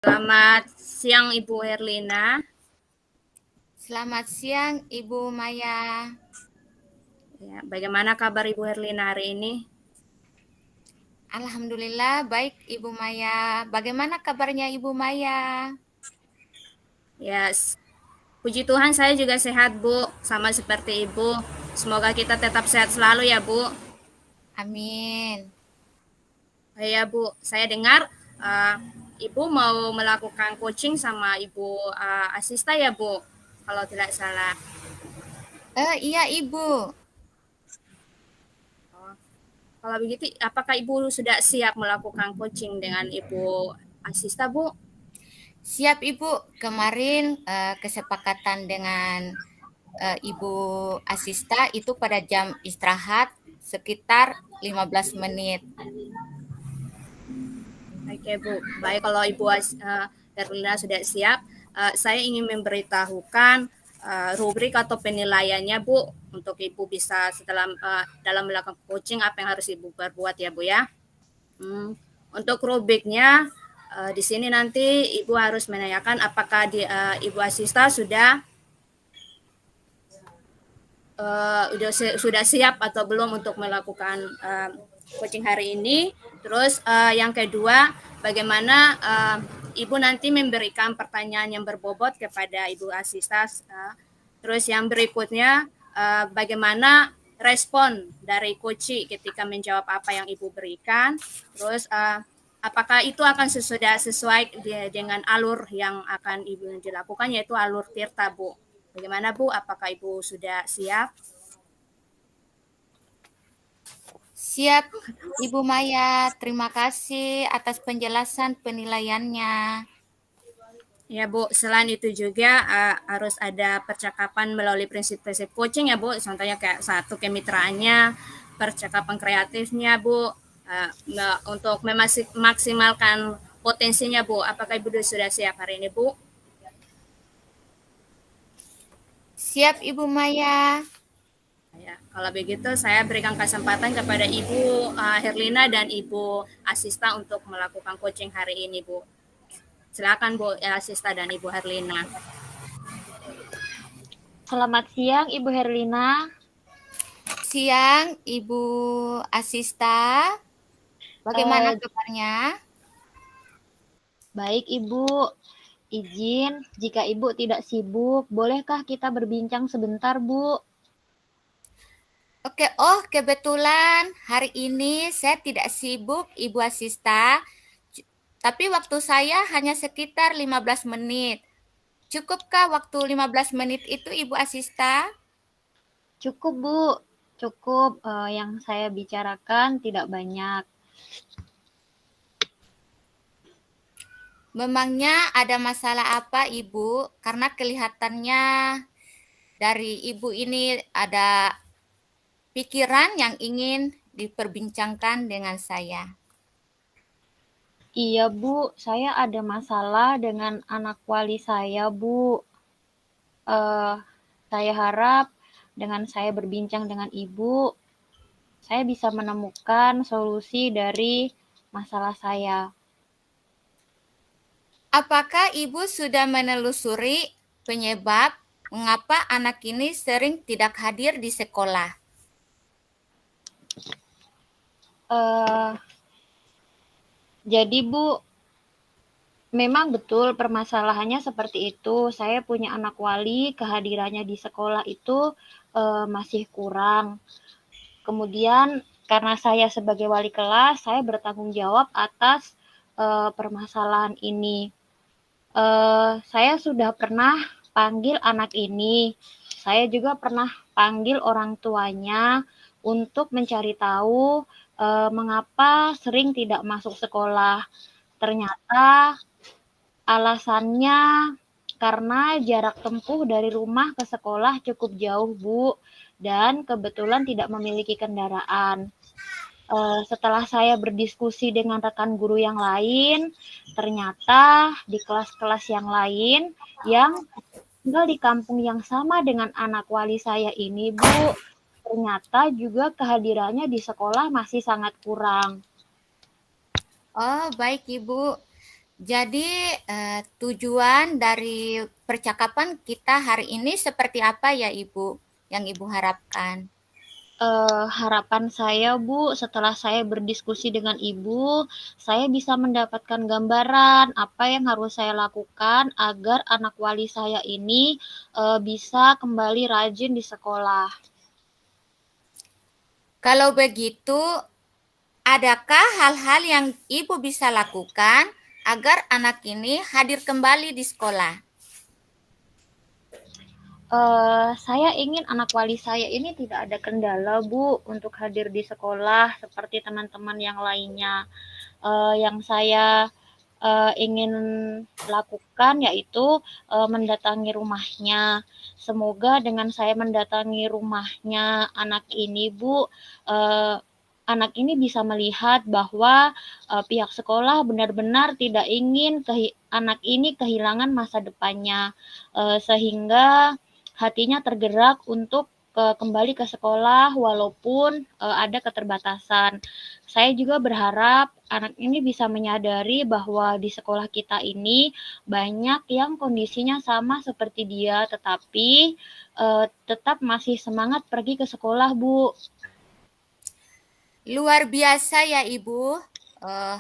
Selamat siang Ibu Herlina. Selamat siang, Ibu Maya. Ya, bagaimana kabar Ibu Herlina hari ini? Alhamdulillah baik, Ibu Maya. Bagaimana kabarnya Ibu Maya? Ya, puji Tuhan saya juga sehat Bu, sama seperti Ibu. Semoga kita tetap sehat selalu ya Bu. Amin. Ya Bu, saya dengar uh, Ibu mau melakukan coaching sama Ibu Asista ya Bu, kalau tidak salah. Iya, Ibu. Oh, kalau begitu, apakah Ibu sudah siap melakukan coaching dengan Ibu Asista Bu? Siap, Ibu. Kemarin kesepakatan dengan Ibu Asista itu pada jam istirahat sekitar 15 menit. Oke Bu, baik kalau Ibu Herlina sudah siap, saya ingin memberitahukan rubrik atau penilaiannya Bu, untuk Ibu bisa setelah dalam melakukan coaching apa yang harus Ibu perbuat ya Bu ya. Hmm, untuk rubriknya di sini nanti Ibu harus menanyakan apakah Ibu Asista sudah siap atau belum untuk melakukan coaching hari ini. Terus yang kedua, bagaimana Ibu nanti memberikan pertanyaan yang berbobot kepada Ibu Asista. Terus yang berikutnya, bagaimana respon dari coach ketika menjawab apa yang Ibu berikan. Terus apakah itu akan sesuai dengan alur yang akan Ibu dilakukan, yaitu alur Tirta Bu. Bagaimana Bu? Apakah Ibu sudah siap? Siap, Ibu Maya. Terima kasih atas penjelasan penilaiannya. Ya Bu, selain itu juga harus ada percakapan melalui prinsip-prinsip coaching ya Bu. Contohnya kayak satu kemitraannya, percakapan kreatifnya Bu, untuk memaksimalkan potensinya Bu. Apakah Ibu sudah siap hari ini Bu? Siap, Ibu Maya. Ya, kalau begitu saya berikan kesempatan kepada Ibu Herlina dan Ibu Asista untuk melakukan coaching hari ini Bu. Silakan Bu Asista dan Ibu Herlina. Selamat siang Ibu Herlina. Siang, Ibu Asista. Bagaimana Eh, kabarnya? Baik Ibu, izin jika Ibu tidak sibuk, bolehkah kita berbincang sebentar Bu? Oke, kebetulan hari ini saya tidak sibuk, Ibu Asista, tapi waktu saya hanya sekitar 15 menit. Cukupkah waktu 15 menit itu, Ibu Asista? Cukup Bu, cukup, yang saya bicarakan tidak banyak. Memangnya ada masalah apa, Ibu? Karena kelihatannya dari Ibu ini ada pikiran yang ingin diperbincangkan dengan saya. Iya Bu, saya ada masalah dengan anak wali saya Bu. Saya harap dengan saya berbincang dengan Ibu, saya bisa menemukan solusi dari masalah saya. Apakah Ibu sudah menelusuri penyebab mengapa anak ini sering tidak hadir di sekolah? Uh, jadi Bu, memang betul permasalahannya seperti itu. Saya punya anak wali, kehadirannya di sekolah itu masih kurang. Kemudian karena saya sebagai wali kelas, saya bertanggung jawab atas permasalahan ini. Saya sudah pernah panggil anak ini. Saya juga pernah panggil orang tuanya untuk mencari tahu mengapa sering tidak masuk sekolah. Ternyata alasannya karena jarak tempuh dari rumah ke sekolah cukup jauh, Bu, dan kebetulan tidak memiliki kendaraan. Setelah saya berdiskusi dengan rekan guru yang lain, ternyata di kelas-kelas yang lain yang tinggal di kampung yang sama dengan anak wali saya ini, Bu, ternyata juga kehadirannya di sekolah masih sangat kurang. Oh, baik Ibu. Jadi tujuan dari percakapan kita hari ini seperti apa ya Ibu, yang Ibu harapkan? Harapan saya, Bu, setelah saya berdiskusi dengan Ibu, saya bisa mendapatkan gambaran apa yang harus saya lakukan agar anak wali saya ini bisa kembali rajin di sekolah. Kalau begitu, adakah hal-hal yang Ibu bisa lakukan agar anak ini hadir kembali di sekolah? Saya ingin anak wali saya ini tidak ada kendala, Bu, untuk hadir di sekolah seperti teman-teman yang lainnya. Yang saya ingin lakukan yaitu mendatangi rumahnya. Semoga dengan saya mendatangi rumahnya anak ini, Bu, anak ini bisa melihat bahwa pihak sekolah benar-benar tidak ingin anak ini kehilangan masa depannya, sehingga hatinya tergerak untuk kembali ke sekolah walaupun ada keterbatasan. Saya juga berharap anak ini bisa menyadari bahwa di sekolah kita ini banyak yang kondisinya sama seperti dia, tetapi tetap masih semangat pergi ke sekolah, Bu. Luar biasa ya Ibu,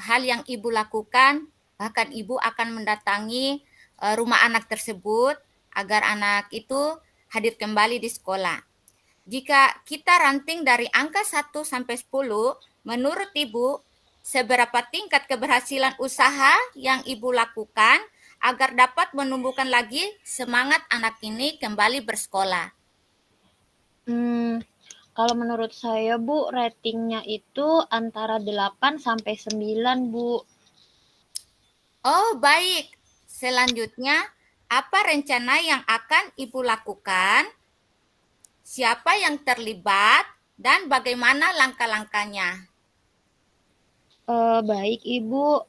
hal yang Ibu lakukan, bahkan Ibu akan mendatangi rumah anak tersebut agar anak itu hadir kembali di sekolah. Jika kita ranting dari angka 1 sampai 10, menurut Ibu, seberapa tingkat keberhasilan usaha yang Ibu lakukan agar dapat menumbuhkan lagi semangat anak ini kembali bersekolah? Kalau menurut saya, Bu, ratingnya itu antara 8 sampai 9, Bu. Oh, baik. Selanjutnya, apa rencana yang akan Ibu lakukan? Siapa yang terlibat dan bagaimana langkah-langkahnya? Baik, Ibu.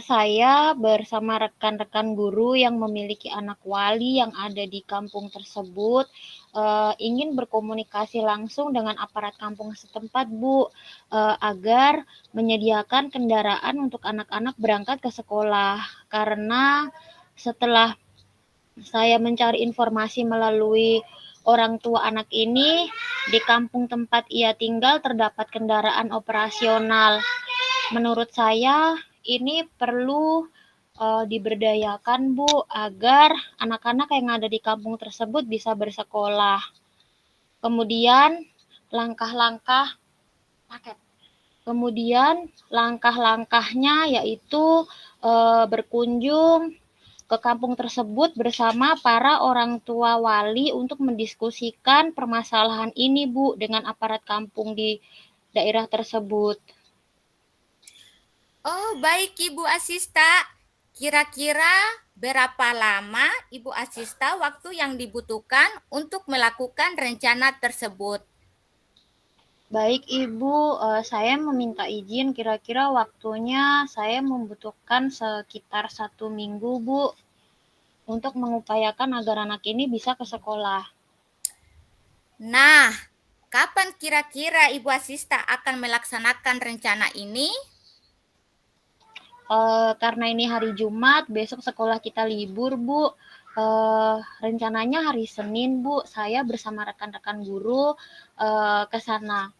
Saya bersama rekan-rekan guru yang memiliki anak wali yang ada di kampung tersebut ingin berkomunikasi langsung dengan aparat kampung setempat, Bu, agar menyediakan kendaraan untuk anak-anak berangkat ke sekolah. Karena setelah saya mencari informasi melalui orang tua anak ini, di kampung tempat ia tinggal terdapat kendaraan operasional. Menurut saya ini perlu diberdayakan, Bu, agar anak-anak yang ada di kampung tersebut bisa bersekolah. Kemudian langkah-langkah paket. Kemudian langkah-langkahnya yaitu berkunjung ke kampung tersebut bersama para orang tua wali untuk mendiskusikan permasalahan ini, Bu, dengan aparat kampung di daerah tersebut. Oh, baik Ibu Asista. Kira-kira berapa lama Ibu Asista waktu yang dibutuhkan untuk melakukan rencana tersebut? Baik Ibu, saya meminta izin kira-kira waktunya saya membutuhkan sekitar 1 minggu, Bu, untuk mengupayakan agar anak ini bisa ke sekolah. Nah, kapan kira-kira Ibu Asista akan melaksanakan rencana ini? Karena ini hari Jumat, besok sekolah kita libur, Bu. Rencananya hari Senin, Bu, saya bersama rekan-rekan guru ke sana.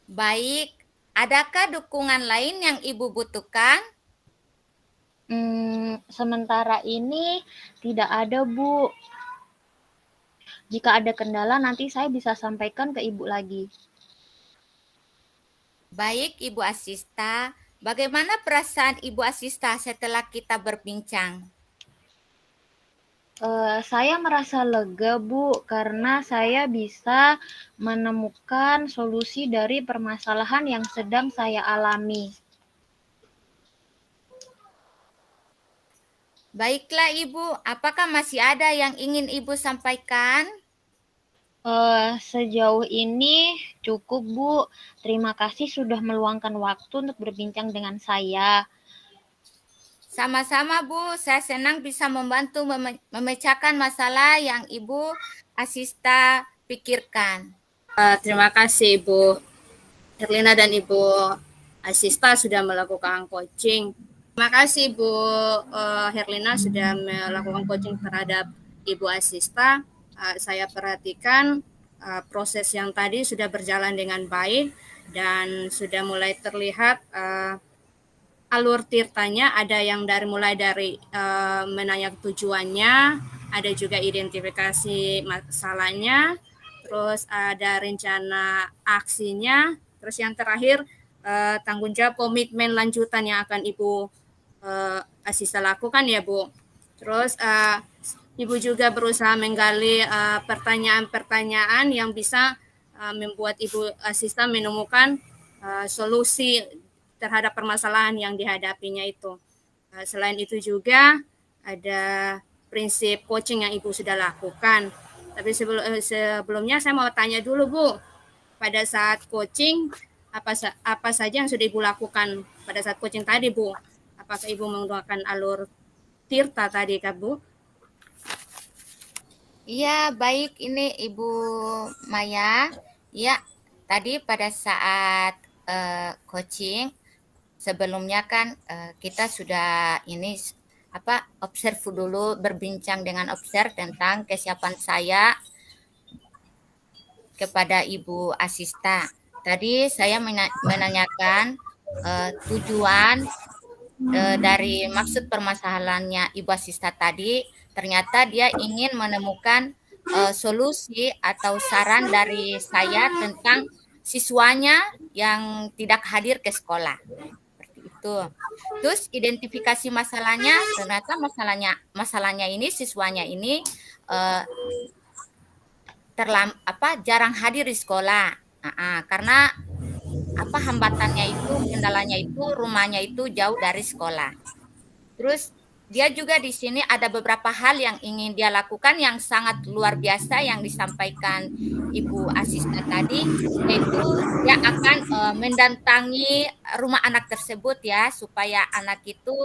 Baik, adakah dukungan lain yang Ibu butuhkan? Sementara ini tidak ada, Bu. Jika ada kendala nanti saya bisa sampaikan ke Ibu lagi. Baik, Ibu Asista. Bagaimana perasaan Ibu Asista setelah kita berbincang? Saya merasa lega, Bu, karena saya bisa menemukan solusi dari permasalahan yang sedang saya alami. Baiklah Ibu, apakah masih ada yang ingin Ibu sampaikan? Sejauh ini cukup, Bu. Terima kasih sudah meluangkan waktu untuk berbincang dengan saya. Sama-sama Bu, saya senang bisa membantu memecahkan masalah yang Ibu Asista pikirkan. Terima kasih Ibu Herlina dan Ibu Asista sudah melakukan coaching Terima kasih Bu Herlina sudah melakukan coaching terhadap Ibu Asista. Saya perhatikan proses yang tadi sudah berjalan dengan baik dan sudah mulai terlihat alur tirtanya. Ada yang mulai dari menanya tujuannya, ada juga identifikasi masalahnya, terus ada rencana aksinya, terus yang terakhir tanggung jawab komitmen lanjutan yang akan Ibu Asista lakukan ya Bu. Terus Ibu juga berusaha menggali pertanyaan-pertanyaan yang bisa membuat Ibu Asista menemukan solusi terhadap permasalahan yang dihadapinya itu. Selain itu juga ada prinsip coaching yang Ibu sudah lakukan. Tapi sebelumnya saya mau tanya dulu Bu, pada saat coaching apa saja yang sudah Ibu lakukan pada saat coaching tadi Bu? Apakah Ibu menggunakan alur tirta tadi Kak Bu? Iya, baik, ini Ibu Maya. Ya, tadi pada saat coaching sebelumnya kan kita sudah ini observe dulu, berbincang dengan observe tentang kesiapan saya kepada Ibu Asista. Tadi saya menanyakan tujuan dari maksud permasalahannya Ibu Asista tadi. Ternyata dia ingin menemukan solusi atau saran dari saya tentang siswanya yang tidak hadir ke sekolah. Seperti itu. Terus identifikasi masalahnya, ternyata masalahnya ini siswanya ini jarang hadir di sekolah. Karena hambatannya itu, kendalanya itu, rumahnya itu jauh dari sekolah. Terus dia juga di sini ada beberapa hal yang ingin dia lakukan yang sangat luar biasa yang disampaikan Ibu Asista tadi, yaitu dia akan mendatangi rumah anak tersebut ya, supaya anak itu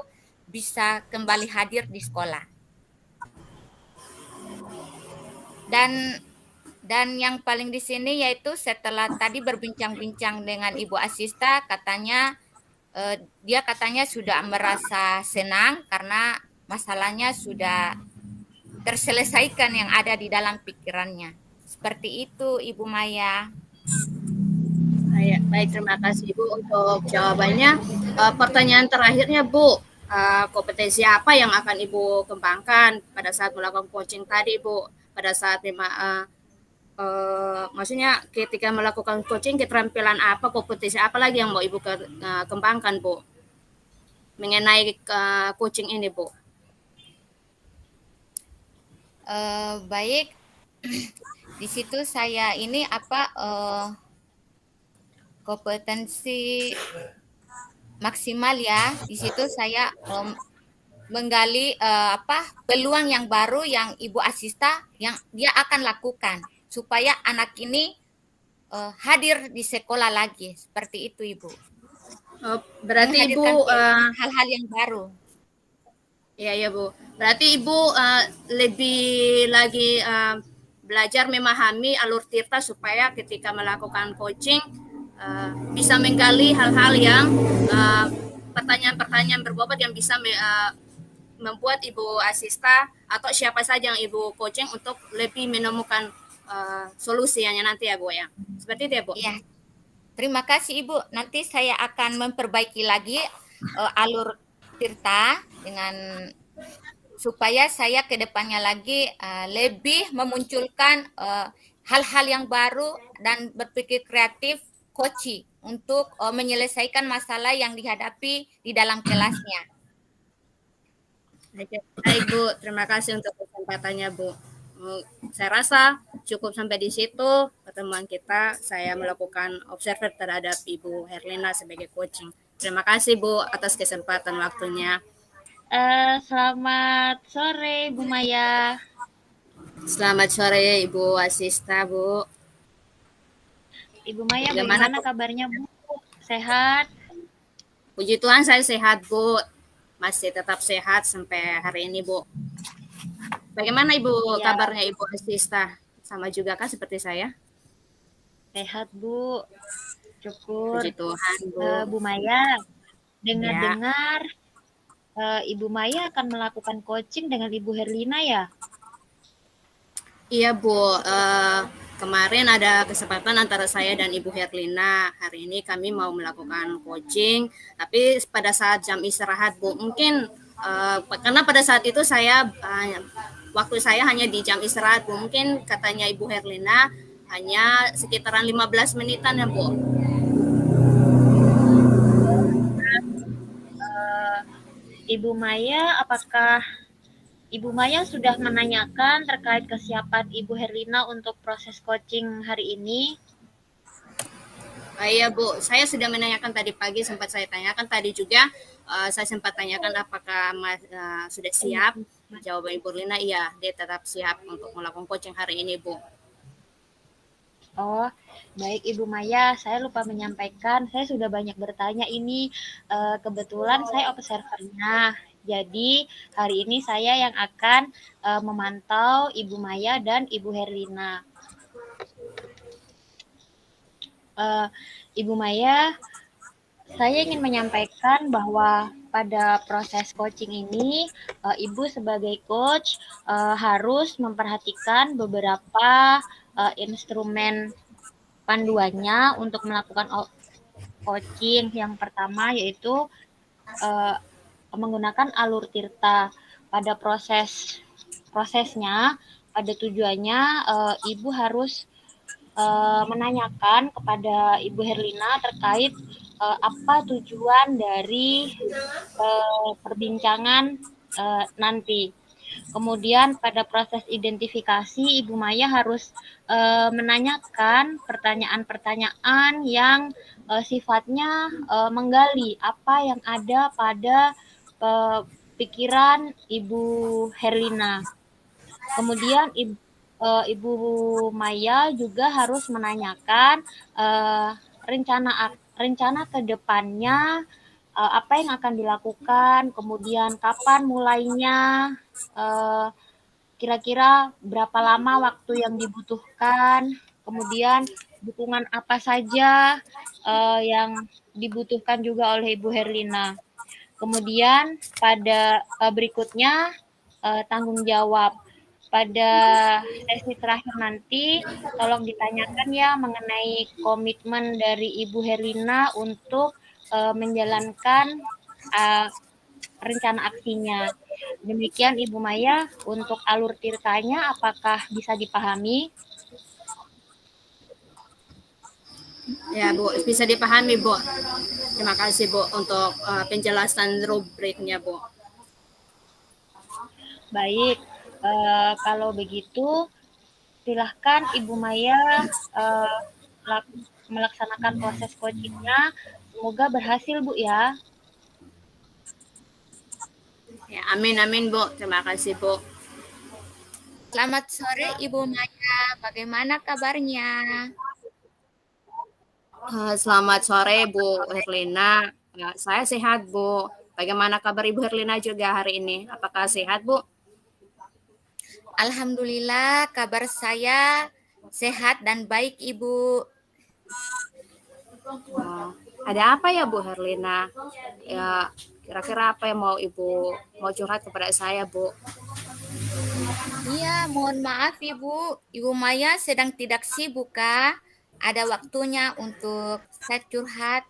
bisa kembali hadir di sekolah. Dan yang paling di sini yaitu setelah tadi berbincang-bincang dengan Ibu Asista, dia katanya sudah merasa senang karena masalahnya sudah terselesaikan yang ada di dalam pikirannya. Seperti itu Ibu Maya. Baik, terima kasih Ibu untuk jawabannya. Pertanyaan terakhirnya Bu, kompetensi apa yang akan Ibu kembangkan pada saat melakukan coaching tadi Bu? Pada saat maksudnya ketika melakukan coaching, keterampilan apa, kompetensi apa lagi yang mau Ibu kembangkan Bu mengenai coaching ini Bu? Baik, di situ saya ini kompetensi maksimal ya. Di situ saya menggali peluang yang baru yang Ibu Asista yang dia akan lakukan supaya anak ini hadir di sekolah lagi. Seperti itu Ibu. Berarti Ibu hal-hal yang baru. Iya Bu. Berarti Ibu lebih lagi belajar memahami alur tirta supaya ketika melakukan coaching bisa menggali hal-hal yang pertanyaan-pertanyaan berbobot yang bisa membuat Ibu Asista atau siapa saja yang Ibu coaching untuk lebih menemukan solusinya nanti ya Bu ya. Seperti itu ya Bu? Iya. Terima kasih Ibu. Nanti saya akan memperbaiki lagi alur tirta supaya saya ke depannya lagi lebih memunculkan hal-hal yang baru dan berpikir kreatif coaching untuk menyelesaikan masalah yang dihadapi di dalam kelasnya. Baik Bu, terima kasih untuk kesempatannya Bu. Saya rasa cukup sampai di situ pertemuan kita. Saya melakukan observer terhadap Ibu Herlina sebagai coaching. Terima kasih Bu atas kesempatan waktunya. Selamat sore Bu Maya. Selamat sore Ibu Asista Bu. Ibu Maya, bagaimana kabarnya Bu? Sehat? Puji Tuhan saya sehat Bu. Masih tetap sehat sampai hari ini Bu. Bagaimana Ibu kabarnya Ibu Asista? Sama juga kan seperti saya? Sehat Bu. Syukur. Puji Tuhan Bu. Bu Maya, dengar-dengar Ibu Maya akan melakukan coaching dengan Ibu Herlina ya? Iya Bu, kemarin ada kesempatan antara saya dan Ibu Herlina. Hari ini kami mau melakukan coaching, tapi pada saat jam istirahat Bu. Mungkin karena pada saat itu waktu saya hanya di jam istirahat Bu. Mungkin katanya Ibu Herlina hanya sekitaran 15 menitan ya Bu. Ibu Maya, apakah Ibu Maya sudah menanyakan terkait kesiapan Ibu Herlina untuk proses coaching hari ini? Iya Bu, saya sudah menanyakan tadi pagi, sempat saya tanyakan tadi juga, saya sempat tanyakan apakah sudah siap. Jawaban Ibu Herlina iya, dia tetap siap untuk melakukan coaching hari ini Bu. Oh, baik Ibu Maya, saya lupa menyampaikan, saya sudah banyak bertanya ini. Kebetulan saya observernya. Jadi hari ini saya yang akan memantau Ibu Maya dan Ibu Herlina. Ibu Maya, saya ingin menyampaikan bahwa pada proses coaching ini, Ibu sebagai coach harus memperhatikan beberapa instrumen panduannya untuk melakukan coaching. Yang pertama yaitu menggunakan alur tirta. Pada prosesnya, pada tujuannya Ibu harus menanyakan kepada Ibu Herlina terkait apa tujuan dari perbincangan nanti. Kemudian pada proses identifikasi, Ibu Maya harus menanyakan pertanyaan-pertanyaan yang sifatnya menggali apa yang ada pada pikiran Ibu Herlina. Kemudian Ibu Maya juga harus menanyakan rencana ke depannya, apa yang akan dilakukan, kemudian kapan mulainya, kira-kira berapa lama waktu yang dibutuhkan, kemudian dukungan apa saja yang dibutuhkan juga oleh Ibu Herlina. Kemudian pada berikutnya tanggung jawab. Pada sesi terakhir nanti, tolong ditanyakan ya mengenai komitmen dari Ibu Herlina untuk menjalankan rencana aksinya. Demikian Ibu Maya, untuk alur tirtanya apakah bisa dipahami? Ya Bu, bisa dipahami Bu. Terima kasih Bu untuk penjelasan rubriknya Bu. Baik, kalau begitu silahkan Ibu Maya melaksanakan proses coachingnya. Semoga berhasil Bu ya. Ya, amin amin Bu. Terima kasih Bu. Selamat sore Ibu Maya, bagaimana kabarnya? Selamat sore Bu Herlina. Saya sehat Bu. Bagaimana kabar Ibu Herlina juga hari ini? Apakah sehat Bu? Alhamdulillah kabar saya sehat dan baik Ibu. Ada apa ya Bu Herlina? Ya, kira-kira apa yang mau curhat kepada saya Bu? Iya, mohon maaf Ibu. Ibu Maya sedang tidak sibuk kah? Ada waktunya untuk saya curhat.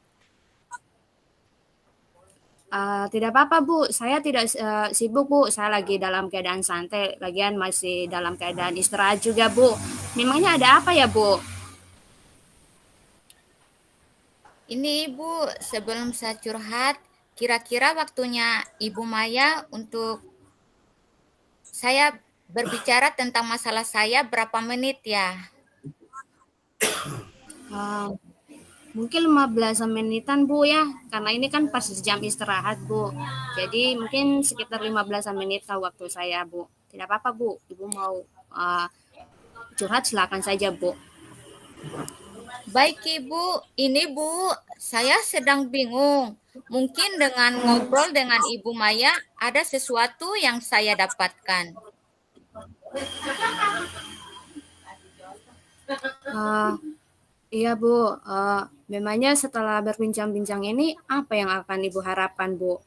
Tidak apa-apa Bu, saya tidak sibuk Bu. Saya lagi dalam keadaan santai, lagian masih dalam keadaan istirahat juga Bu. Memangnya ada apa ya Bu? Ini Ibu, sebelum saya curhat, kira-kira waktunya Ibu Maya untuk saya berbicara tentang masalah saya berapa menit ya? Mungkin 15 menitan Bu ya, karena ini kan pas jam istirahat Bu. Jadi mungkin sekitar 15 menit waktu saya Bu. Tidak apa-apa Bu, Ibu mau curhat silakan saja Bu. Baik Ibu, ini Bu, saya sedang bingung. Mungkin dengan ngobrol dengan Ibu Maya ada sesuatu yang saya dapatkan. Iya Bu, memangnya setelah berbincang-bincang ini apa yang akan Ibu harapkan Bu?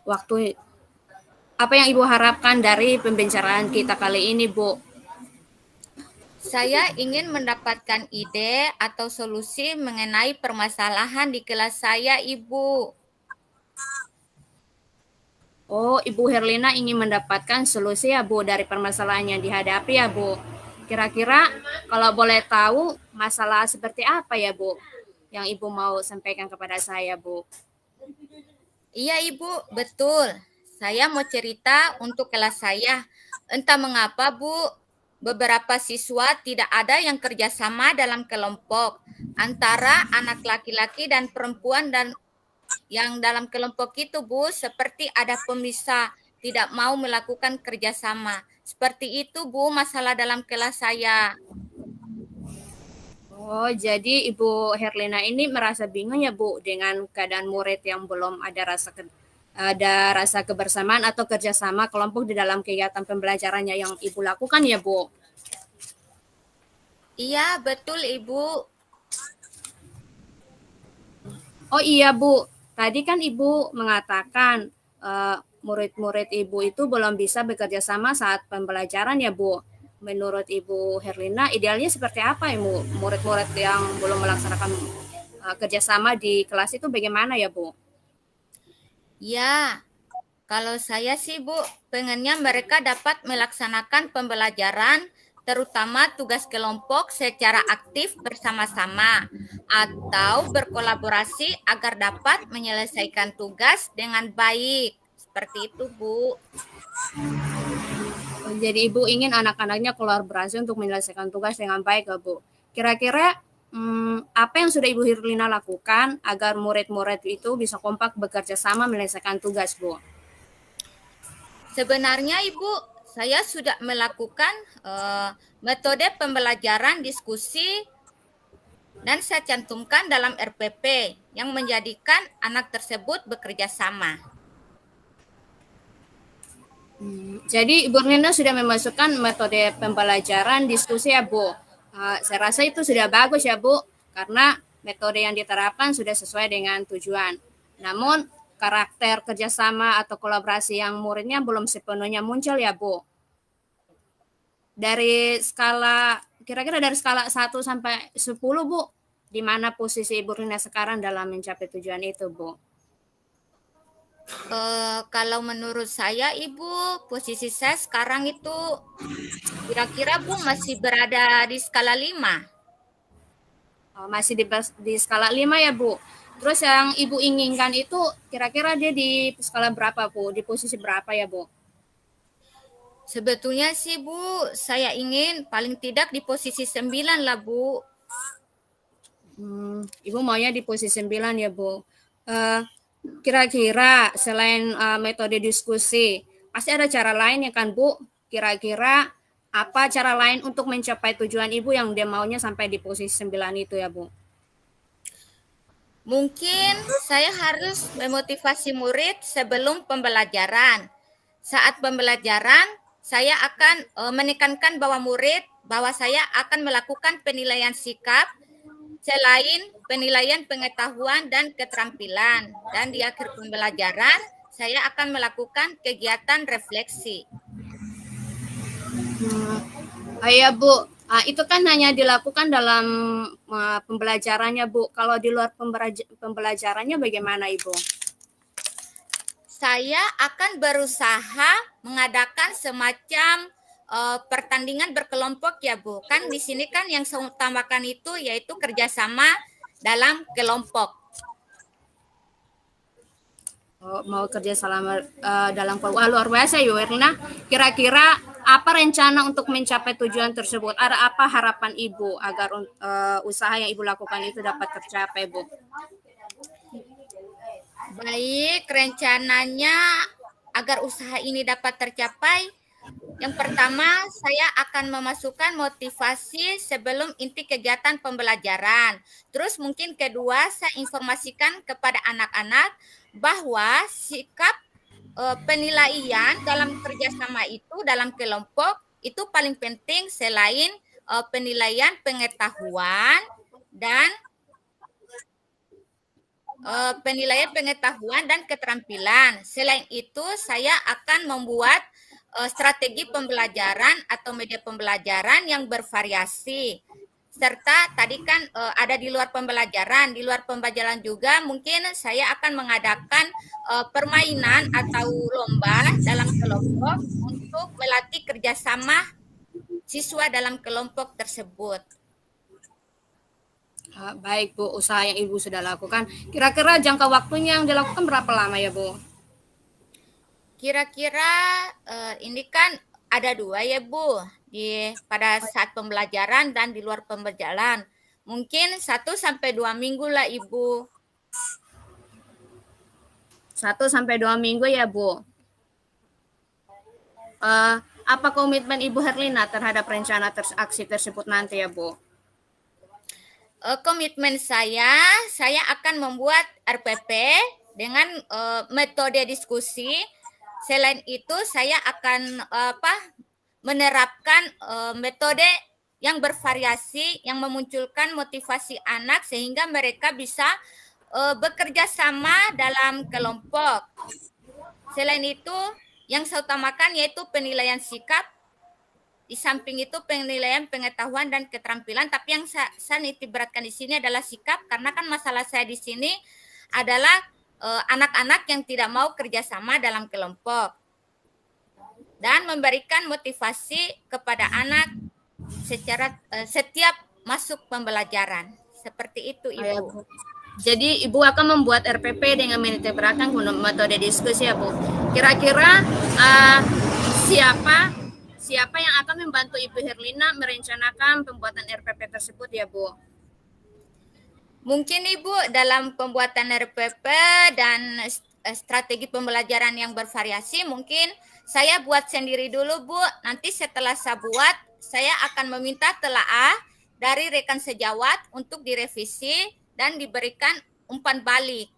waktu apa yang Ibu harapkan dari pembicaraan kita kali ini, Bu? Saya ingin mendapatkan ide atau solusi mengenai permasalahan di kelas saya, Ibu. Oh, Ibu Herlina ingin mendapatkan solusi ya, Bu, dari permasalahan yang dihadapi ya, Bu. Kira-kira kalau boleh tahu masalah seperti apa ya, Bu, yang Ibu mau sampaikan kepada saya, Bu? Iya, Ibu, betul. Saya mau cerita untuk kelas saya. Entah mengapa, Bu, beberapa siswa tidak ada yang kerjasama dalam kelompok antara anak laki-laki dan perempuan dan yang dalam kelompok itu, Bu, seperti ada pemisah, tidak mau melakukan kerjasama. Seperti itu, Bu, masalah dalam kelas saya. Oh, jadi Ibu Herlina ini merasa bingung ya, Bu, dengan keadaan murid yang belum ada rasa kebersamaan atau kerjasama kelompok di dalam kegiatan pembelajarannya yang Ibu lakukan ya, Bu? Iya, betul, Ibu. Oh iya, Bu. Tadi kan Ibu mengatakan murid-murid Ibu itu belum bisa bekerja sama saat pembelajaran ya, Bu. Menurut Ibu Herlina, idealnya seperti apa ya, Bu? Murid-murid yang belum melaksanakan kerjasama di kelas itu bagaimana ya, Bu? Ya, kalau saya sih, Bu, pengennya mereka dapat melaksanakan pembelajaran, terutama tugas kelompok secara aktif bersama-sama, atau berkolaborasi agar dapat menyelesaikan tugas dengan baik. Seperti itu, Bu. Jadi Ibu ingin anak-anaknya kolaborasi untuk menyelesaikan tugas dengan baik ya, Bu. Kira-kira apa yang sudah Ibu Herlina lakukan agar murid-murid itu bisa kompak bekerja sama menyelesaikan tugas, Bu? Sebenarnya, Ibu, saya sudah melakukan metode pembelajaran diskusi dan saya cantumkan dalam RPP yang menjadikan anak tersebut bekerja sama. Jadi Ibu Herlina sudah memasukkan metode pembelajaran diskusi ya, Bu. Saya rasa itu sudah bagus ya, Bu, karena metode yang diterapkan sudah sesuai dengan tujuan. Namun karakter kerjasama atau kolaborasi yang muridnya belum sepenuhnya muncul ya, Bu. Kira-kira dari skala 1 sampai 10, Bu, di mana posisi Ibu Herlina sekarang dalam mencapai tujuan itu, Bu? Kalau menurut saya, Ibu, posisi saya sekarang itu kira-kira, Bu, masih berada di skala 5. Masih di skala 5 ya, Bu. Terus yang Ibu inginkan itu kira-kira dia di skala berapa, Bu? Di posisi berapa ya, Bu? Sebetulnya sih, Bu, saya ingin paling tidak di posisi 9 lah, Bu. Ibu maunya di posisi 9 ya, Bu. Kira-kira selain metode diskusi, pasti ada cara lain ya kan, Bu? Kira-kira apa cara lain untuk mencapai tujuan Ibu yang dia maunya sampai di posisi 9 itu ya, Bu? Mungkin saya harus memotivasi murid sebelum pembelajaran. Saat pembelajaran, saya akan menekankan bahwa saya akan melakukan penilaian sikap selain penilaian pengetahuan dan keterampilan. Dan di akhir pembelajaran, saya akan melakukan kegiatan refleksi. Ya, Bu. Itu kan hanya dilakukan dalam pembelajarannya, Bu. Kalau di luar pembelajarannya bagaimana, Ibu? Saya akan berusaha mengadakan semacam pertandingan berkelompok ya, Bu. Kan di sini kan yang saya utamakan itu yaitu kerjasama dalam kelompok. Mau kerja sama dalam kelompok. Luar biasa ya, Werna. Kira-kira apa rencana untuk mencapai tujuan tersebut? Ada apa harapan Ibu agar usaha yang Ibu lakukan itu dapat tercapai, Bu? Baik, rencananya agar usaha ini dapat tercapai, yang pertama saya akan memasukkan motivasi sebelum inti kegiatan pembelajaran. Terus mungkin kedua, saya informasikan kepada anak-anak bahwa sikap penilaian dalam kerjasama itu dalam kelompok itu paling penting selain penilaian pengetahuan dan penilaian pengetahuan dan keterampilan. Selain itu, saya akan membuat strategi pembelajaran atau media pembelajaran yang bervariasi. Serta tadi kan ada di luar pembelajaran. Di luar pembelajaran juga mungkin saya akan mengadakan permainan atau lomba dalam kelompok untuk melatih kerjasama siswa dalam kelompok tersebut. Baik Bu, usaha yang Ibu sudah lakukan. Kira-kira jangka waktunya yang dilakukan berapa lama ya Bu? Kira-kira ini kan ada 2 ya Bu, pada saat pembelajaran dan di luar pembelajaran. Mungkin 1 sampai 2 minggu lah Ibu. 1 sampai 2 minggu ya Bu. Apa komitmen Ibu Herlina terhadap rencana aksi tersebut nanti ya Bu? Komitmen saya akan membuat RPP dengan metode diskusi. Selain itu, saya akan menerapkan metode yang bervariasi, yang memunculkan motivasi anak sehingga mereka bisa bekerja sama dalam kelompok. Selain itu, yang saya utamakan yaitu penilaian sikap. Di samping itu penilaian pengetahuan dan keterampilan, tapi yang saya nitik beratkan di sini adalah sikap, karena kan masalah saya di sini adalah anak-anak yang tidak mau kerjasama dalam kelompok. Dan memberikan motivasi kepada anak secara setiap masuk pembelajaran. Seperti itu Ibu. Jadi Ibu akan membuat RPP dengan menitik beratkan metode diskusi ya Bu. Kira-kira siapa yang akan membantu Ibu Herlina merencanakan pembuatan RPP tersebut ya Bu? Mungkin Ibu dalam pembuatan RPP dan strategi pembelajaran yang bervariasi mungkin saya buat sendiri dulu Bu. Nanti setelah saya buat, saya akan meminta telaah dari rekan sejawat untuk direvisi dan diberikan umpan balik.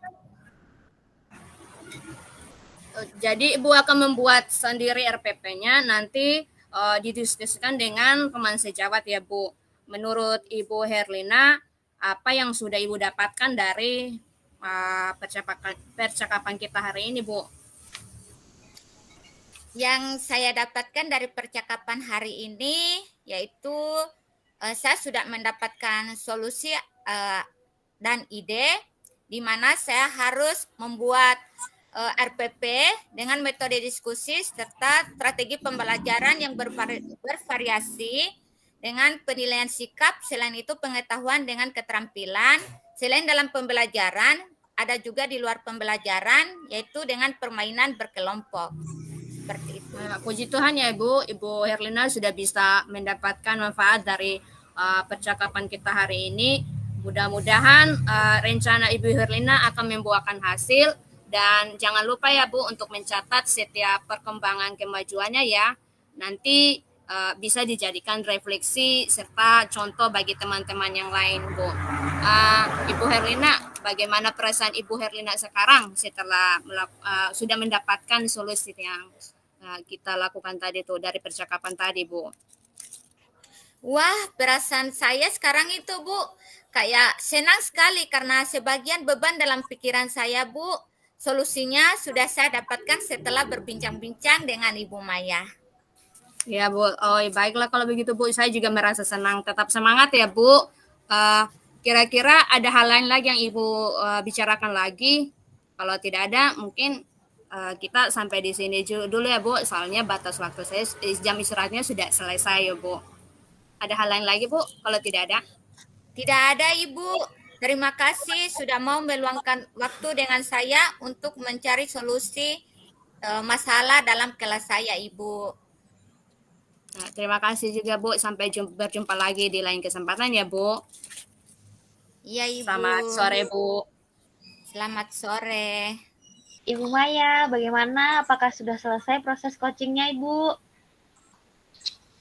Jadi Ibu akan membuat sendiri RPP-nya, nanti didiskusikan dengan teman sejawat ya Bu. Menurut Ibu Herlina, apa yang sudah Ibu dapatkan dari percakapan kita hari ini Bu? Yang saya dapatkan dari percakapan hari ini yaitu saya sudah mendapatkan solusi dan ide di mana saya harus membuat RPP dengan metode diskusi serta strategi pembelajaran yang bervariasi dengan penilaian sikap, selain itu pengetahuan dengan keterampilan. Selain dalam pembelajaran, ada juga di luar pembelajaran, yaitu dengan permainan berkelompok. Seperti itu. Puji Tuhan ya Ibu Herlina sudah bisa mendapatkan manfaat dari percakapan kita hari ini. Mudah-mudahan rencana Ibu Herlina akan membuahkan hasil. Dan jangan lupa ya Bu untuk mencatat setiap perkembangan kemajuannya ya. Nanti bisa dijadikan refleksi serta contoh bagi teman-teman yang lain Bu. Ibu Herlina, bagaimana perasaan Ibu Herlina sekarang setelah sudah mendapatkan solusi yang kita lakukan tadi tuh dari percakapan tadi Bu? Wah, perasaan saya sekarang itu Bu, kayak senang sekali karena sebagian beban dalam pikiran saya Bu, solusinya sudah saya dapatkan setelah berbincang-bincang dengan Ibu Maya. Ya Bu, baiklah kalau begitu Bu, saya juga merasa senang. Tetap semangat ya Bu. Kira-kira ada hal lain lagi yang Ibu bicarakan lagi? Kalau tidak ada, mungkin kita sampai di sini dulu ya Bu. Soalnya batas waktu saya jam istirahatnya sudah selesai ya Bu. Ada hal lain lagi Bu? Kalau tidak ada? Tidak ada Ibu. Terima kasih sudah mau meluangkan waktu dengan saya untuk mencari solusi masalah dalam kelas saya, Ibu. Nah, terima kasih juga Bu. Sampai berjumpa lagi di lain kesempatan ya Bu. Iya Ibu. Selamat sore Bu. Selamat sore. Ibu Maya, bagaimana? Apakah sudah selesai proses coachingnya Ibu?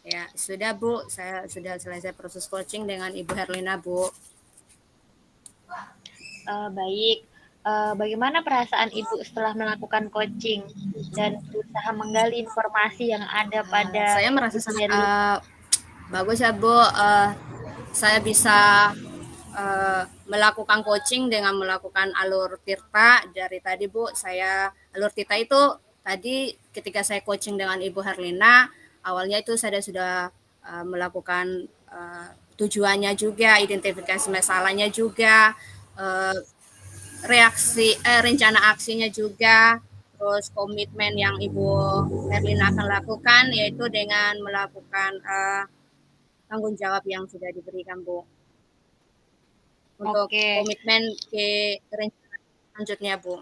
Ya, sudah Bu. Saya sudah selesai proses coaching dengan Ibu Herlina Bu. Baik, bagaimana perasaan Ibu setelah melakukan coaching dan berusaha menggali informasi yang ada pada saya merasa sangat bagus ya Bu. Saya bisa melakukan coaching dengan melakukan alur tirta. Dari tadi Bu, saya alur tirta itu tadi ketika saya coaching dengan Ibu Herlina, awalnya itu saya sudah melakukan tujuannya juga, identifikasi masalahnya juga, rencana aksinya juga, terus komitmen yang Ibu Herlina akan lakukan yaitu dengan melakukan tanggung jawab yang sudah diberikan Bu. Untuk komitmen ke rencana selanjutnya Bu.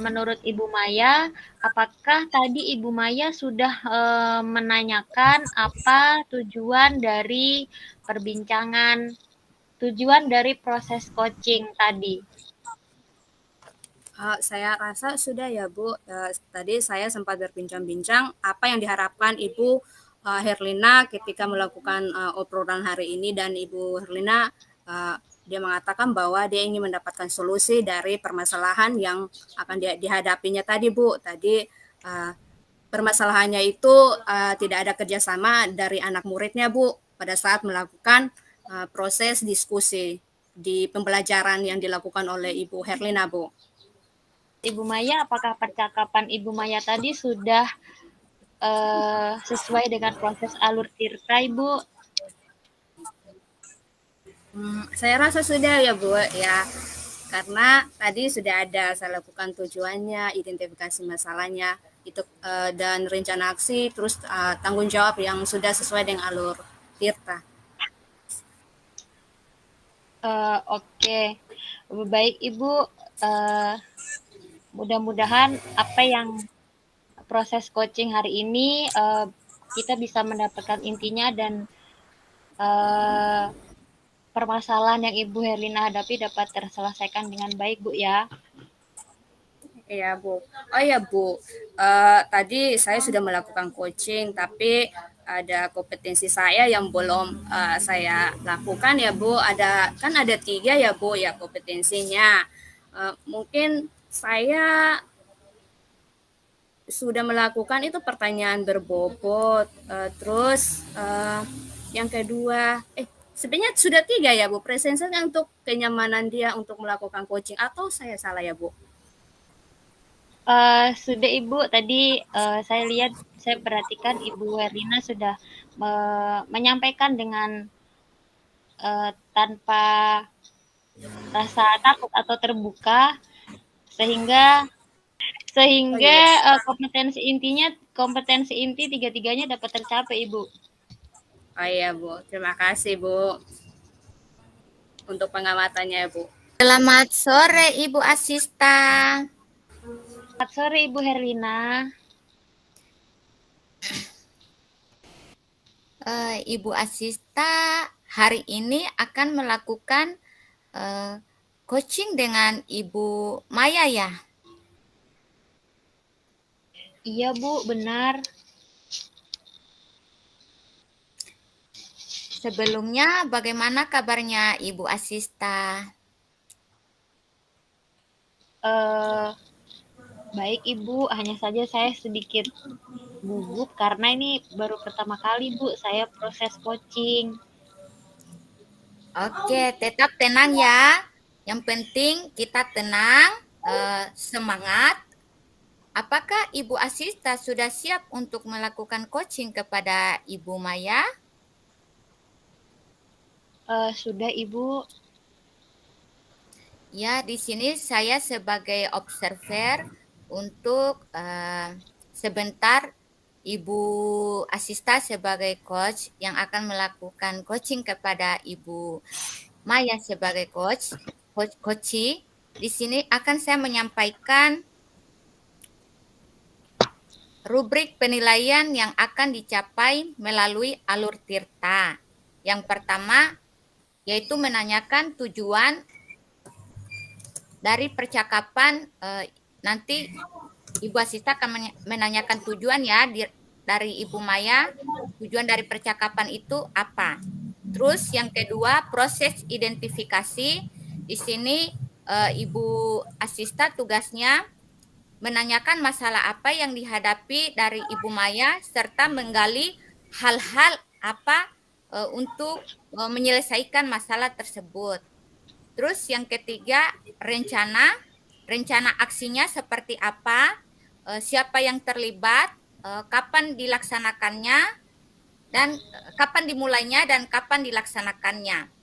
Menurut Ibu Maya, apakah tadi Ibu Maya sudah menanyakan apa tujuan dari tujuan dari proses coaching tadi? Saya rasa sudah ya Bu. Tadi saya sempat berbincang-bincang apa yang diharapkan Ibu Herlina ketika melakukan obrolan hari ini, dan Ibu Herlina dia mengatakan bahwa dia ingin mendapatkan solusi dari permasalahan yang akan dihadapinya tadi Bu. Tadi permasalahannya itu tidak ada kerjasama dari anak muridnya Bu pada saat melakukan proses diskusi di pembelajaran yang dilakukan oleh Ibu Herlina Bu. Ibu Maya, apakah percakapan Ibu Maya tadi sudah sesuai dengan proses alur tirta, Ibu? Saya rasa sudah ya Bu ya, karena tadi sudah ada saya lakukan tujuannya, identifikasi masalahnya itu dan rencana aksi, terus tanggung jawab yang sudah sesuai dengan alur tirta. Oke. Baik Ibu, mudah-mudahan apa yang proses coaching hari ini kita bisa mendapatkan intinya, dan permasalahan yang Ibu Herlina hadapi dapat terselesaikan dengan baik Bu ya. Iya Bu. Oh ya Bu, tadi saya sudah melakukan coaching, tapi ada kompetensi saya yang belum saya lakukan ya Bu. Ada 3 ya Bu ya kompetensinya. Mungkin saya sudah melakukan itu pertanyaan berbobot, terus yang kedua, sebenarnya sudah 3 ya Bu, presensinya untuk kenyamanan dia untuk melakukan coaching, atau saya salah ya Bu? Sudah Ibu, tadi saya perhatikan Ibu Herlina sudah menyampaikan dengan tanpa rasa takut atau terbuka, sehingga kompetensi inti tiga-tiganya dapat tercapai Ibu. Oh iya Bu, terima kasih Bu untuk pengamatannya Bu. Selamat sore Ibu Asista. Selamat sore Ibu Herlina. Ibu Asista hari ini akan melakukan coaching dengan Ibu Maya ya? Iya Bu, benar. Sebelumnya bagaimana kabarnya Ibu Asista? Baik Ibu, hanya saja saya sedikit gugup karena ini baru pertama kali Bu saya proses coaching. Oke, tetap tenang ya. Yang penting kita tenang, semangat. Apakah Ibu Asista sudah siap untuk melakukan coaching kepada Ibu Maya? Sudah Ibu. Ya, di sini saya sebagai observer untuk sebentar Ibu Asista sebagai coach yang akan melakukan coaching kepada Ibu Maya sebagai coachee. Di sini akan saya menyampaikan rubrik penilaian yang akan dicapai melalui alur tirta. Yang pertama yaitu menanyakan tujuan dari percakapan. Nanti Ibu Asista akan menanyakan tujuan ya dari Ibu Maya. Tujuan dari percakapan itu apa? Terus yang kedua proses identifikasi. Di sini Ibu Asista tugasnya menanyakan masalah apa yang dihadapi dari Ibu Maya serta menggali hal-hal apa untuk menyelesaikan masalah tersebut. Terus yang ketiga, rencana aksinya seperti apa, siapa yang terlibat, kapan dilaksanakannya, dan kapan dimulainya dan kapan dilaksanakannya.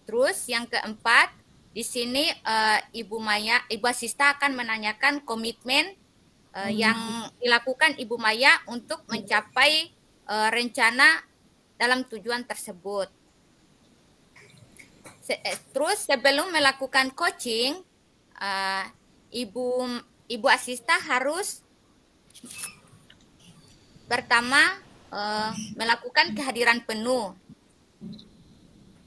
Terus yang keempat, di sini Ibu Asista akan menanyakan komitmen yang dilakukan Ibu Maya untuk mencapai rencana dalam tujuan tersebut. Terus sebelum melakukan coaching, Ibu Asista harus pertama melakukan kehadiran penuh.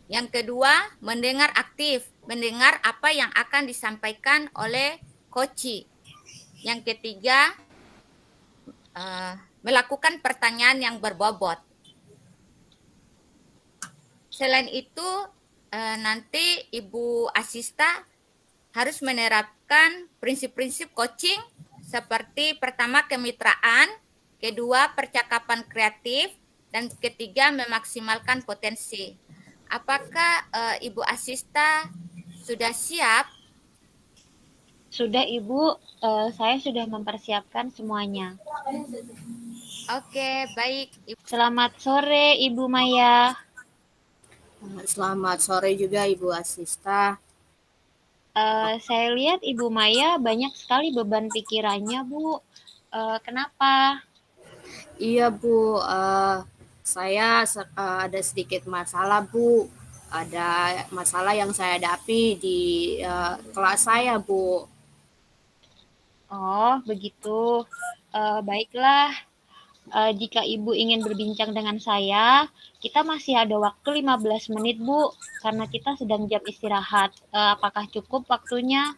Yang kedua, mendengar aktif, mendengar apa yang akan disampaikan oleh coach. Yang ketiga, melakukan pertanyaan yang berbobot. Selain itu, nanti Ibu Asista harus menerapkan prinsip-prinsip coaching seperti pertama kemitraan, kedua percakapan kreatif, dan ketiga memaksimalkan potensi. Apakah Ibu Asista sudah siap? Sudah Ibu, saya sudah mempersiapkan semuanya. Oke, baik. Selamat sore Ibu Maya. Selamat sore juga Ibu Asista. Saya lihat Ibu Maya banyak sekali beban pikirannya, Bu. Kenapa? Iya Bu, saya ada sedikit masalah Bu. Ada masalah yang saya hadapi di kelas saya Bu. Oh, begitu. Baiklah. Jika Ibu ingin berbincang dengan saya, kita masih ada waktu 15 menit, Bu, karena kita sedang jam istirahat. Apakah cukup waktunya?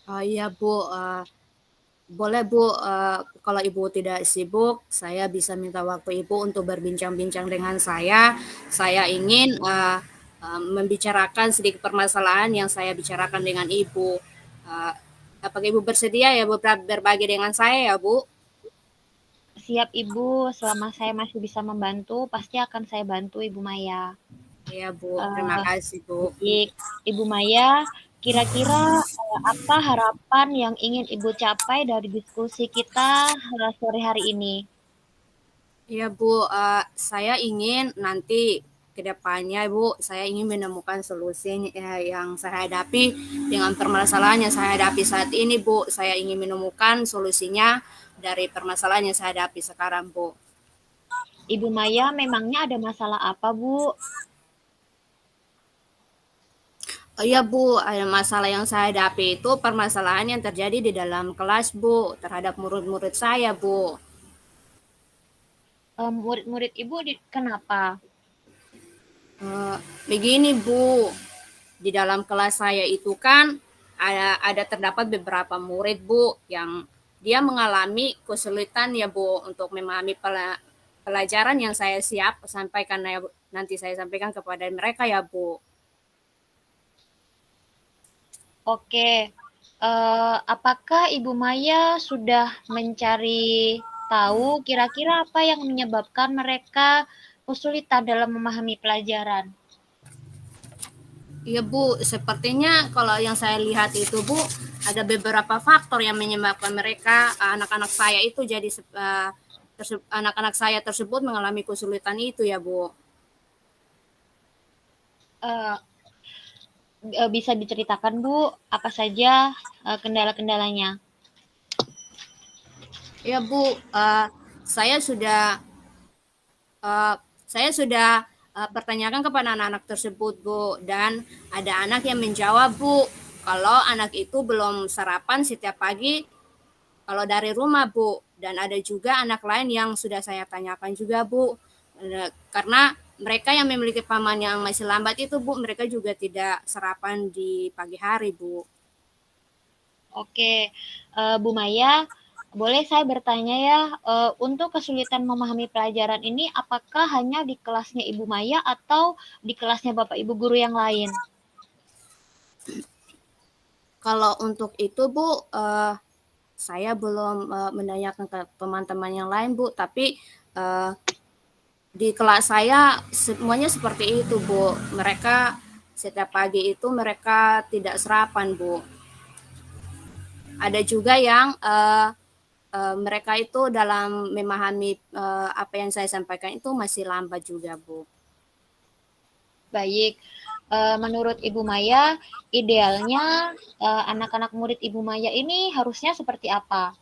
Iya Bu, boleh Bu, kalau Ibu tidak sibuk, saya bisa minta waktu Ibu untuk berbincang-bincang dengan saya. Saya ingin membicarakan sedikit permasalahan yang saya bicarakan dengan Ibu. Apakah Ibu bersedia ya Bu berbagi dengan saya ya Bu? Siap, Ibu. Selama saya masih bisa membantu, pasti akan saya bantu Ibu Maya. Iya Bu, terima kasih Bu. Baik, Ibu Maya, kira-kira apa harapan yang ingin Ibu capai dari diskusi kita sore hari ini? Iya Bu, saya ingin nanti ke depannya Bu, saya ingin menemukan solusi yang saya hadapi dengan permasalahan yang saya hadapi saat ini Bu. Saya ingin menemukan solusinya dari permasalahan yang saya hadapi sekarang Bu. Ibu Maya, memangnya ada masalah apa, Bu? Oh iya Bu, ada masalah yang saya hadapi itu permasalahan yang terjadi di dalam kelas Bu, terhadap murid-murid saya Bu. Murid-murid Ibu kenapa? Begini Bu, di dalam kelas saya itu kan ada terdapat beberapa murid Bu yang dia mengalami kesulitan ya Bu untuk memahami pelajaran yang saya siap sampaikan ya, nanti saya sampaikan kepada mereka ya Bu. Oke, apakah Ibu Maya sudah mencari tahu kira-kira apa yang menyebabkan mereka kesulitan dalam memahami pelajaran? Iya Bu, sepertinya kalau yang saya lihat itu Bu, ada beberapa faktor yang menyebabkan mereka anak-anak saya itu jadi anak-anak saya tersebut mengalami kesulitan itu ya Bu. Uh, Bisa diceritakan Bu, apa saja kendala-kendalanya? Ya Bu, saya sudah uh, saya sudah pertanyakan kepada anak-anak tersebut Bu, dan ada anak yang menjawab Bu, kalau anak itu belum sarapan setiap pagi kalau dari rumah Bu, dan ada juga anak lain yang sudah saya tanyakan juga Bu, karena mereka yang memiliki paman yang masih lambat itu Bu, mereka juga tidak sarapan di pagi hari Bu. Oke, Bu Maya, boleh saya bertanya ya, untuk kesulitan memahami pelajaran ini apakah hanya di kelasnya Ibu Maya atau di kelasnya Bapak Ibu guru yang lain? Kalau untuk itu Bu, saya belum menanyakan ke teman-teman yang lain Bu, tapi di kelas saya semuanya seperti itu, Bu. Mereka setiap pagi itu mereka tidak sarapan, Bu. Ada juga yang mereka itu dalam memahami apa yang saya sampaikan itu masih lambat juga, Bu. Baik, menurut Ibu Maya, idealnya anak-anak murid Ibu Maya ini harusnya seperti apa?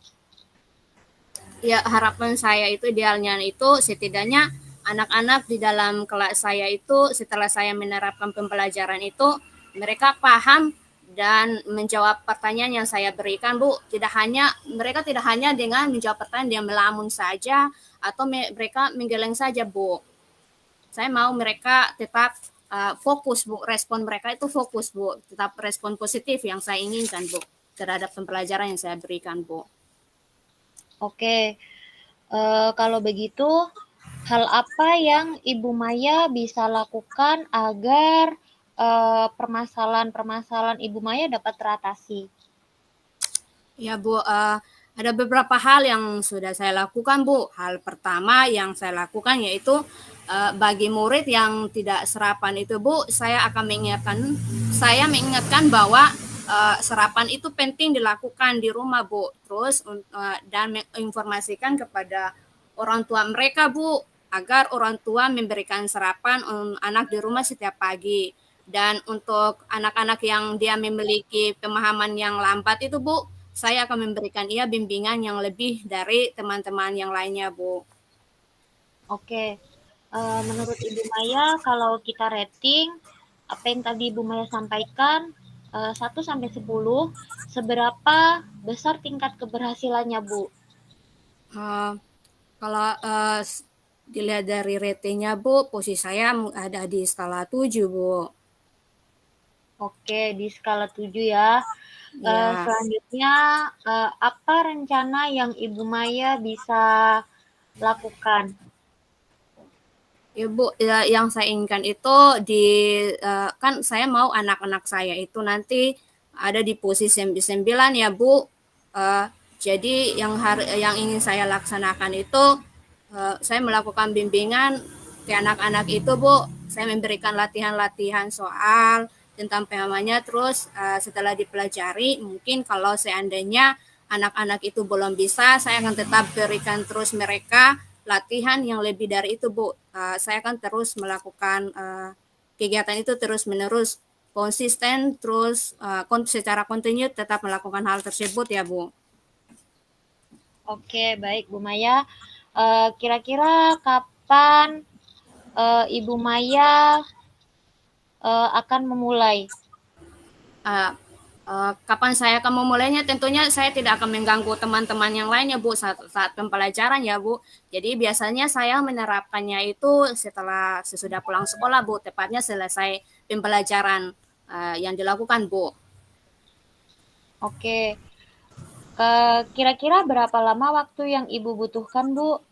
Ya, harapan saya itu idealnya itu setidaknya anak-anak di dalam kelas saya itu setelah saya menerapkan pembelajaran itu mereka paham dan menjawab pertanyaan yang saya berikan, Bu. Mereka tidak hanya dengan menjawab pertanyaan yang melamun saja atau mereka menggeleng saja, Bu. Saya mau mereka tetap fokus, Bu. Respon mereka itu fokus, Bu. Tetap respon positif yang saya inginkan, Bu, terhadap pembelajaran yang saya berikan, Bu. Oke, kalau begitu, hal apa yang Ibu Maya bisa lakukan agar permasalahan-permasalahan Ibu Maya dapat teratasi? Ya, Bu, ada beberapa hal yang sudah saya lakukan, Bu. Hal pertama yang saya lakukan yaitu bagi murid yang tidak sarapan itu, Bu, saya mengingatkan bahwa sarapan itu penting dilakukan di rumah, Bu. Terus dan menginformasikan kepada orang tua mereka, Bu, agar orang tua memberikan sarapan anak di rumah setiap pagi. Dan untuk anak-anak yang dia memiliki pemahaman yang lambat itu, Bu, saya akan memberikan ia bimbingan yang lebih dari teman-teman yang lainnya, Bu. Oke, menurut Ibu Maya, kalau kita rating apa yang tadi Ibu Maya sampaikan, 1 sampai 10, seberapa besar tingkat keberhasilannya, Bu? Kalau dilihat dari ratingnya, Bu, posisi saya ada di skala 7, Bu. Oke, di skala 7 ya. Ya. Selanjutnya, apa rencana yang Ibu Maya bisa lakukan? Ya, Bu, ya, yang saya inginkan itu kan saya mau anak-anak saya itu nanti ada di posisi 9 ya, Bu. Jadi yang ingin saya laksanakan itu saya melakukan bimbingan ke anak-anak itu, Bu. Saya memberikan latihan-latihan soal tentang pemahamannya, terus setelah dipelajari mungkin kalau seandainya anak-anak itu belum bisa, saya akan tetap berikan terus mereka latihan yang lebih dari itu, Bu. Saya akan terus melakukan kegiatan itu terus-menerus, konsisten, terus secara kontinu tetap melakukan hal tersebut ya, Bu. Oke, baik Bu Maya. Kira-kira kapan Ibu Maya akan memulai? Kapan saya akan memulainya? Tentunya saya tidak akan mengganggu teman-teman yang lainnya, Bu, saat pembelajaran ya, Bu. Jadi biasanya saya menerapkannya itu sesudah pulang sekolah, Bu, tepatnya selesai pembelajaran yang dilakukan, Bu. Oke, kira-kira berapa lama waktu yang Ibu butuhkan, Bu?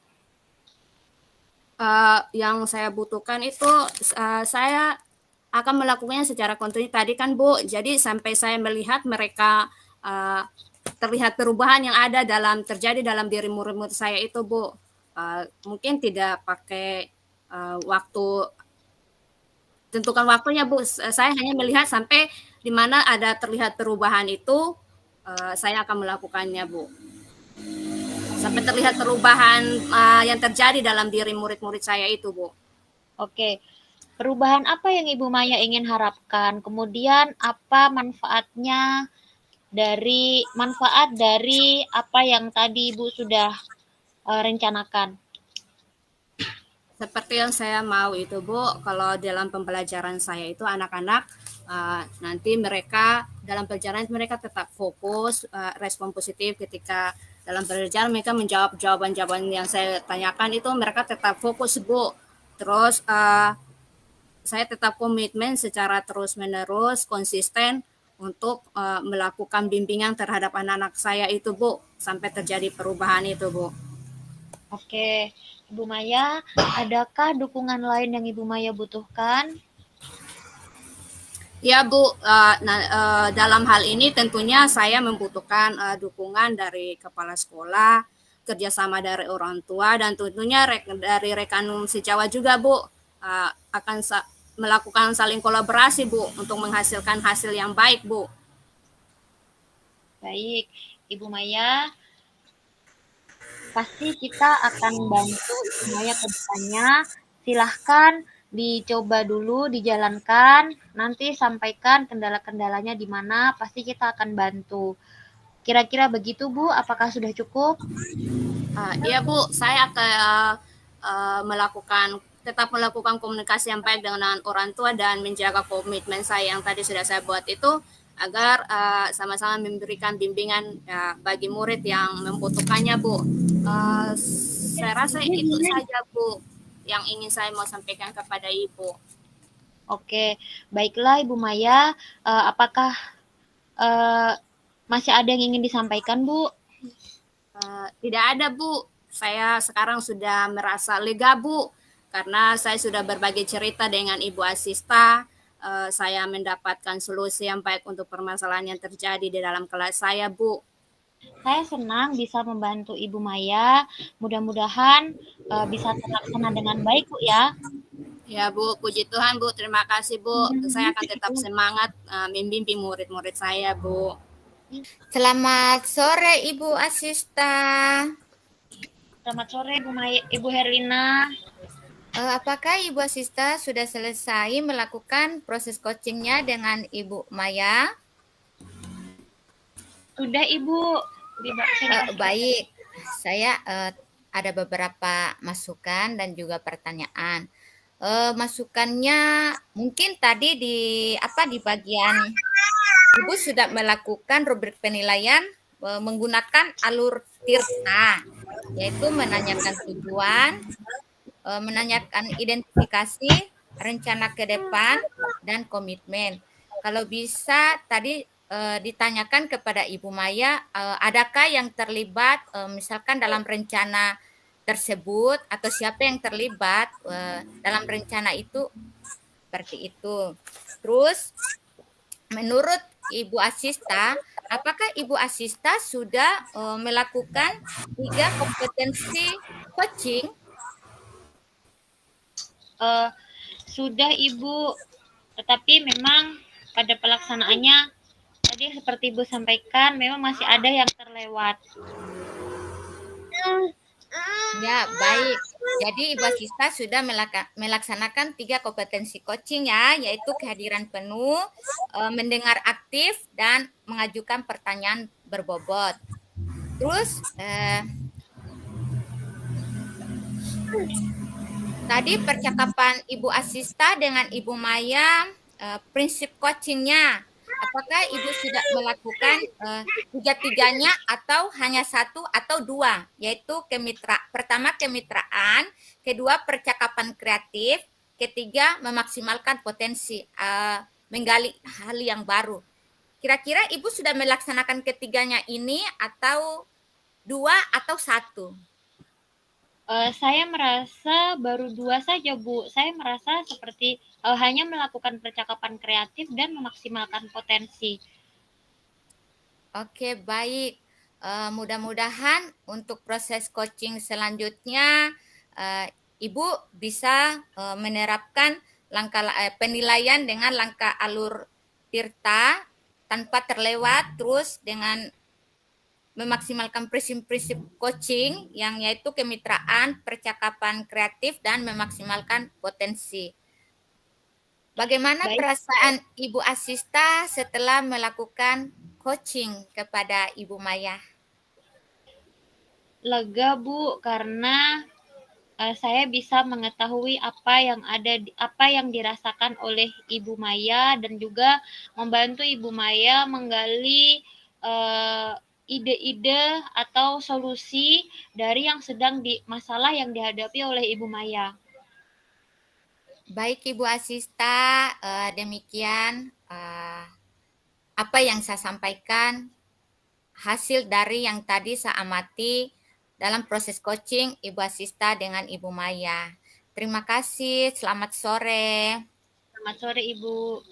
Yang saya butuhkan itu saya akan melakukannya secara kontinu tadi kan, Bu. Jadi sampai saya melihat mereka terlihat perubahan yang terjadi dalam diri murid-murid saya itu, Bu. Mungkin tidak pakai waktu tentukan waktunya, Bu. Saya hanya melihat sampai di mana ada terlihat perubahan itu saya akan melakukannya, Bu. Sampai terlihat perubahan yang terjadi dalam diri murid-murid saya itu, Bu. Oke, perubahan apa yang Ibu Maya ingin harapkan? Kemudian apa manfaat dari apa yang tadi Ibu sudah rencanakan? Seperti yang saya mau itu, Bu, kalau dalam pembelajaran saya itu anak-anak nanti mereka dalam pelajaran mereka tetap fokus, respon positif ketika dalam pelajaran mereka menjawab jawaban-jawaban yang saya tanyakan itu mereka tetap fokus, Bu. Terus saya tetap komitmen secara terus-menerus, konsisten untuk melakukan bimbingan terhadap anak-anak saya itu, Bu, sampai terjadi perubahan itu, Bu. Oke, Ibu Maya, adakah dukungan lain yang Ibu Maya butuhkan? Ya, Bu, dalam hal ini tentunya saya membutuhkan dukungan dari kepala sekolah, kerjasama dari orang tua dan tentunya dari rekan sejawat juga Bu, akan melakukan saling kolaborasi Bu untuk menghasilkan hasil yang baik Bu. Baik, Ibu Maya, pasti kita akan bantu Ibu Maya ke depannya. Silahkan dicoba dulu, dijalankan, nanti sampaikan kendala-kendalanya di mana, pasti kita akan bantu. Kira-kira begitu Bu, apakah sudah cukup? Iya Bu, saya akan tetap melakukan komunikasi yang baik dengan orang tua dan menjaga komitmen saya yang tadi sudah saya buat itu agar sama-sama memberikan bimbingan bagi murid yang membutuhkannya Bu. Saya rasa itu saja Bu yang ingin saya mau sampaikan kepada Ibu. Oke, baiklah Ibu Maya, apakah masih ada yang ingin disampaikan Bu? Tidak ada Bu, saya sekarang sudah merasa lega Bu karena saya sudah berbagi cerita dengan Ibu Asista. Saya mendapatkan solusi yang baik untuk permasalahan yang terjadi di dalam kelas saya Bu. Saya senang bisa membantu Ibu Maya. Mudah-mudahan bisa terlaksana dengan baik Bu ya. Ya Bu, puji Tuhan Bu, terima kasih Bu. Saya akan tetap semangat membimbing murid-murid saya Bu. Selamat sore Ibu Asista. Selamat sore Ibu Maya, Ibu Herlina. Apakah Ibu Asista sudah selesai melakukan proses coachingnya dengan Ibu Maya? Sudah Ibu. Baik, saya ada beberapa masukan dan juga pertanyaan. Masukannya mungkin tadi di bagian Ibu sudah melakukan rubrik penilaian menggunakan alur Tirta, yaitu menanyakan tujuan, menanyakan identifikasi, rencana ke depan, dan komitmen. Kalau bisa tadi ditanyakan kepada Ibu Maya, adakah yang terlibat misalkan dalam rencana tersebut atau siapa yang terlibat dalam rencana itu, seperti itu. Terus menurut Ibu Asista, apakah Ibu Asista sudah melakukan 3 kompetensi coaching? Sudah Ibu, tetapi memang pada pelaksanaannya tadi seperti Ibu sampaikan memang masih ada yang terlewat. Ya, baik. Jadi Ibu Asista sudah melaksanakan 3 kompetensi coaching ya, yaitu kehadiran penuh, mendengar aktif, dan mengajukan pertanyaan berbobot. Terus tadi percakapan Ibu Asista dengan Ibu Maya, prinsip coachingnya, apakah Ibu sudah melakukan tiga-tiganya atau hanya 1 atau 2, yaitu pertama kemitraan, kedua percakapan kreatif, ketiga memaksimalkan potensi, menggali hal yang baru. Kira-kira Ibu sudah melaksanakan ketiganya ini atau 2 atau 1? Saya merasa baru 2 saja Bu. Saya merasa seperti hanya melakukan percakapan kreatif dan memaksimalkan potensi. Oke, baik. Mudah-mudahan untuk proses coaching selanjutnya Ibu bisa menerapkan langkah penilaian dengan langkah alur Tirta tanpa terlewat, terus dengan memaksimalkan prinsip-prinsip coaching yang yaitu kemitraan, percakapan kreatif, dan memaksimalkan potensi. Bagaimana perasaan Ibu Asista setelah melakukan coaching kepada Ibu Maya? Lega Bu, karena saya bisa mengetahui apa yang dirasakan oleh Ibu Maya dan juga membantu Ibu Maya menggali ide-ide atau solusi dari masalah yang dihadapi oleh Ibu Maya. Baik Ibu Asista, demikian apa yang saya sampaikan hasil dari yang tadi saya amati dalam proses coaching Ibu Asista dengan Ibu Maya. Terima kasih, selamat sore. Selamat sore Ibu.